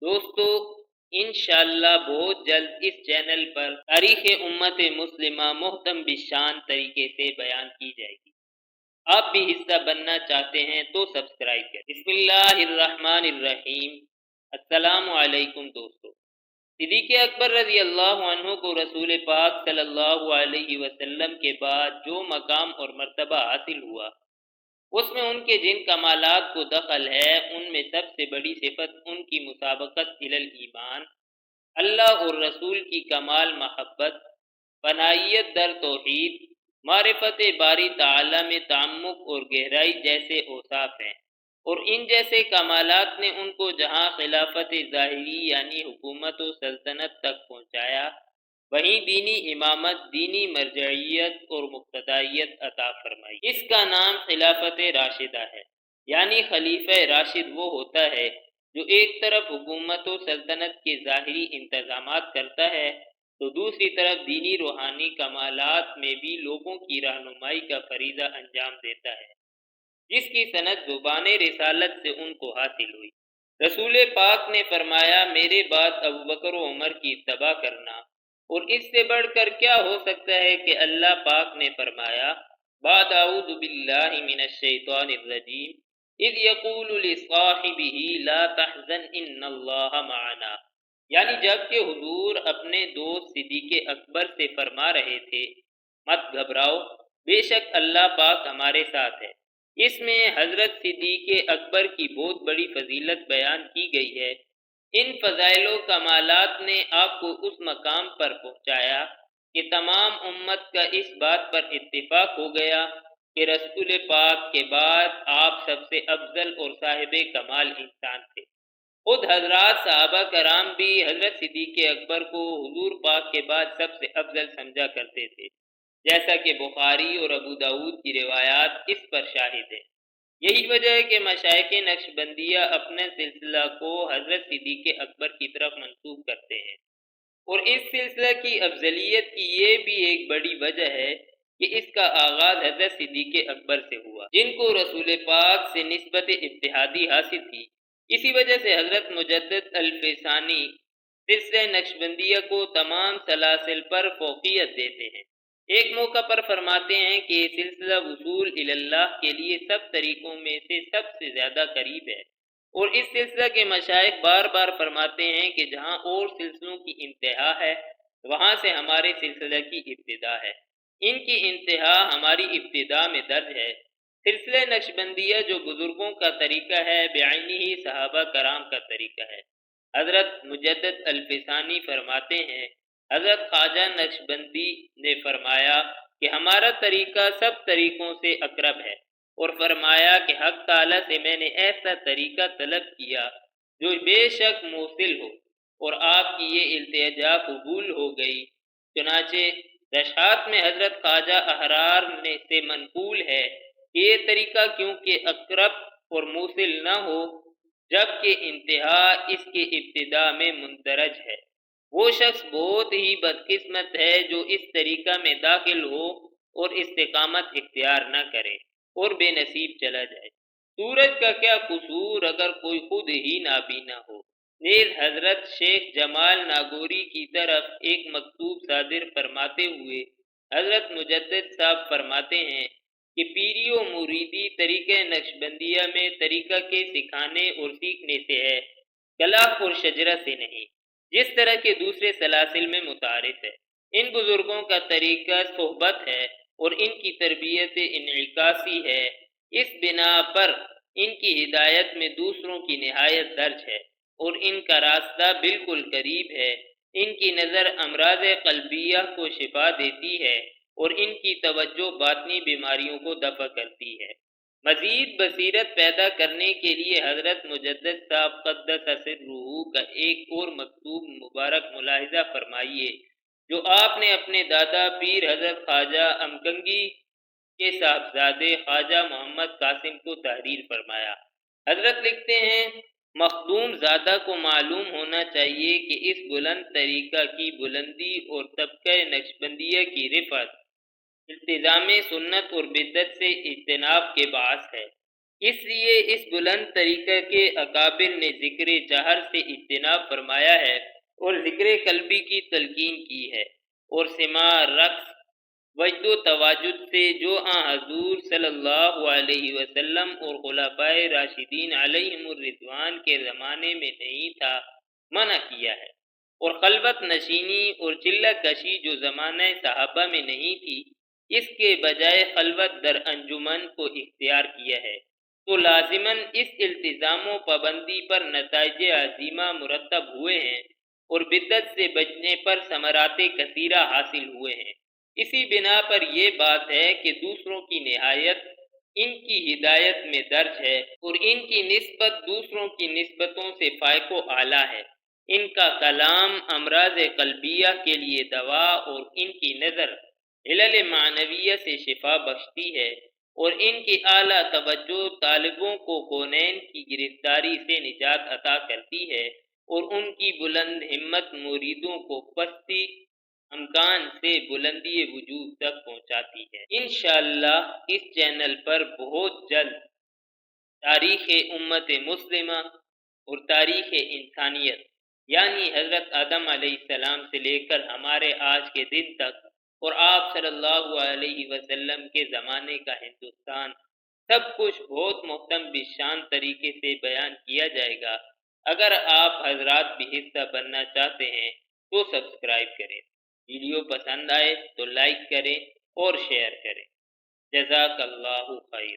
دوستو انشاءاللہ بہت جلد اس چینل پر تاریخ امت مسلمہ محتم بشان طریقے سے بیان کی جائے گی۔ آپ بھی حصہ بننا چاہتے ہیں تو سبسکرائب کریں۔ بسم اللہ الرحمن الرحیم۔ السلام علیکم دوستو۔ صدیق اکبر رضی اللہ عنہ کو رسول پاک صلی اللہ علیہ وسلم کے بعد جو مقام اور مرتبہ حاصل ہوا، اس میں ان کے جن کمالات کو دخل ہے، ان میں سب سے بڑی صفت ان کی مسابقت الی الایمان، اللہ اور رسول کی کمال محبت، فنائیت در توحید، معرفت باری تعالی میں تعمق اور گہرائی جیسے اوصاف ہیں، اور ان جیسے کمالات نے ان کو جہاں خلافت ظاہری یعنی حکومت و سلطنت تک پہنچایا، وہیں دینی امامت، دینی مرجعیت اور مقتدائیت عطا فرمائی۔ اس کا نام خلافت راشدہ ہے، یعنی خلیفہ راشد وہ ہوتا ہے جو ایک طرف حکومت و سلطنت کے ظاہری انتظامات کرتا ہے تو دوسری طرف دینی روحانی کمالات میں بھی لوگوں کی رہنمائی کا فریضہ انجام دیتا ہے، جس کی سند زبان رسالت سے ان کو حاصل ہوئی۔ رسول پاک نے فرمایا، میرے بعد ابوبکر و عمر کی اتباع کرنا، اور اس سے بڑھ کر کیا ہو سکتا ہے کہ اللہ پاک نے فرمایا، بعد اعوذ باللہ من الشیطان الرجیم اذ یقول لصاحبہ لا تحزن ان اللہ معنا، یعنی جب کہ حضور اپنے دوست صدیق اکبر سے فرما رہے تھے، مت گھبراؤ، بے شک اللہ پاک ہمارے ساتھ ہے۔ اس میں حضرت صدیق اکبر کی بہت بڑی فضیلت بیان کی گئی ہے۔ ان فضائل و کمالات نے آپ کو اس مقام پر پہنچایا کہ تمام امت کا اس بات پر اتفاق ہو گیا کہ رسول پاک کے بعد آپ سب سے افضل اور صاحب کمال انسان تھے۔ خود حضرات صحابہ کرام بھی حضرت صدیق اکبر کو حضور پاک کے بعد سب سے افضل سمجھا کرتے تھے، جیسا کہ بخاری اور ابو داؤد کی روایات اس پر شاہد ہے۔ یہی وجہ ہے کہ مشائخ نقشبندیہ اپنے سلسلہ کو حضرت صدیق اکبر کی طرف منسوب کرتے ہیں، اور اس سلسلہ کی افضلیت کی یہ بھی ایک بڑی وجہ ہے کہ اس کا آغاز حضرت صدیق اکبر سے ہوا، جن کو رسول پاک سے نسبت اتحادی حاصل تھی۔ اسی وجہ سے حضرت مجدد الفسانی سلسلہ نقشبندیہ کو تمام سلاسل پر فوقیت دیتے ہیں۔ ایک موقع پر فرماتے ہیں کہ یہ سلسلہ وصول الی اللہ کے لیے سب طریقوں میں سے سب سے زیادہ قریب ہے، اور اس سلسلہ کے مشائخ بار بار فرماتے ہیں کہ جہاں اور سلسلوں کی انتہا ہے، وہاں سے ہمارے سلسلہ کی ابتدا ہے، ان کی انتہا ہماری ابتدا میں درج ہے۔ سلسلہ نقشبندیہ جو بزرگوں کا طریقہ ہے، بعینہ ہی صحابہ کرام کا طریقہ ہے۔ حضرت مجدد الفسانی فرماتے ہیں، حضرت خواجہ نقشبندی نے فرمایا کہ ہمارا طریقہ سب طریقوں سے اقرب ہے، اور فرمایا کہ حق تعالیٰ سے میں نے ایسا طریقہ طلب کیا جو بے شک موصل ہو، اور آپ کی یہ التجا قبول ہو گئی۔ چنانچہ رشحات میں حضرت خواجہ احرار نے سے منقول ہے کہ یہ طریقہ کیونکہ اقرب اور موصل نہ ہو، جبکہ انتہا اس کے ابتدا میں مندرج ہے، وہ شخص بہت ہی بدقسمت ہے جو اس طریقہ میں داخل ہو اور استقامت اختیار نہ کرے اور بے نصیب چلا جائے۔ سورج کا کیا قصور اگر کوئی خود ہی نابینا ہو۔ نیز حضرت شیخ جمال ناگوری کی طرف ایک مکتوب صادر فرماتے ہوئے حضرت مجدد صاحب فرماتے ہیں کہ پیری و مریدی طریقہ نقشبندیہ میں طریقہ کے سکھانے اور سیکھنے سے ہے، کلاف اور شجرہ سے نہیں، جس طرح کے دوسرے سلاسل میں متعارف ہے۔ ان بزرگوں کا طریقہ صحبت ہے اور ان کی تربیت انعکاسی ہے، اس بنا پر ان کی ہدایت میں دوسروں کی نہایت درج ہے، اور ان کا راستہ بالکل قریب ہے۔ ان کی نظر امراض قلبیہ کو شفا دیتی ہے، اور ان کی توجہ باطنی بیماریوں کو دفع کرتی ہے۔ مزید بصیرت پیدا کرنے کے لیے حضرت مجدد صاحب قدس سرہ کا ایک اور مکتوب مبارک ملاحظہ فرمائیے، جو آپ نے اپنے دادا پیر حضرت خواجہ امکنگی کے صاحبزادے خواجہ محمد قاسم کو تحریر فرمایا۔ حضرت لکھتے ہیں، مخدوم زادہ کو معلوم ہونا چاہیے کہ اس بلند طریقہ کی بلندی اور طبقہ نقشبندیہ کی رفعت التزام سنت اور بدعت سے اجتناب کے باعث ہے۔ اس لیے اس بلند طریقہ کے اکابر نے ذکر جہر سے اجتناب فرمایا ہے اور ذکر قلبی کی تلقین کی ہے، اور سماع، رقص، وجد و تواجد سے جو حضور صلی اللہ علیہ وسلم اور خلفائے راشدین علیہم الرضوان کے زمانے میں نہیں تھا، منع کیا ہے، اور خلوت نشینی اور چلہ کشی جو زمانہ صحابہ میں نہیں تھی، اس کے بجائے خلوت در انجمن کو اختیار کیا ہے، تو لازماً اس التزام و پابندی پر نتائج عظیمہ مرتب ہوئے ہیں اور بدعت سے بچنے پر ثمرات کثیرہ حاصل ہوئے ہیں۔ اسی بنا پر یہ بات ہے کہ دوسروں کی نہایت ان کی ہدایت میں درج ہے اور ان کی نسبت دوسروں کی نسبتوں سے فائق و اعلیٰ ہے۔ ان کا کلام امراض قلبیہ کے لیے دوا اور ان کی نظر علل معنویہ سے شفا بخشتی ہے، اور ان کی اعلیٰ توجہ طالبوں کو کونین کی گرفتاری سے نجات عطا کرتی ہے، اور ان کی بلند ہمت مریدوں کو پستی امکان سے بلندی وجود تک پہنچاتی ہے۔ انشاءاللہ اس چینل پر بہت جلد تاریخ امت مسلمہ اور تاریخ انسانیت، یعنی حضرت آدم علیہ السلام سے لے کر ہمارے آج کے دن تک اور آپ صلی اللہ علیہ وسلم کے زمانے کا ہندوستان، سب کچھ بہت محتم بشان طریقے سے بیان کیا جائے گا۔ اگر آپ حضرات بھی حصہ بننا چاہتے ہیں تو سبسکرائب کریں، ویڈیو پسند آئے تو لائک کریں اور شیئر کریں۔ جزاک اللہ خیر۔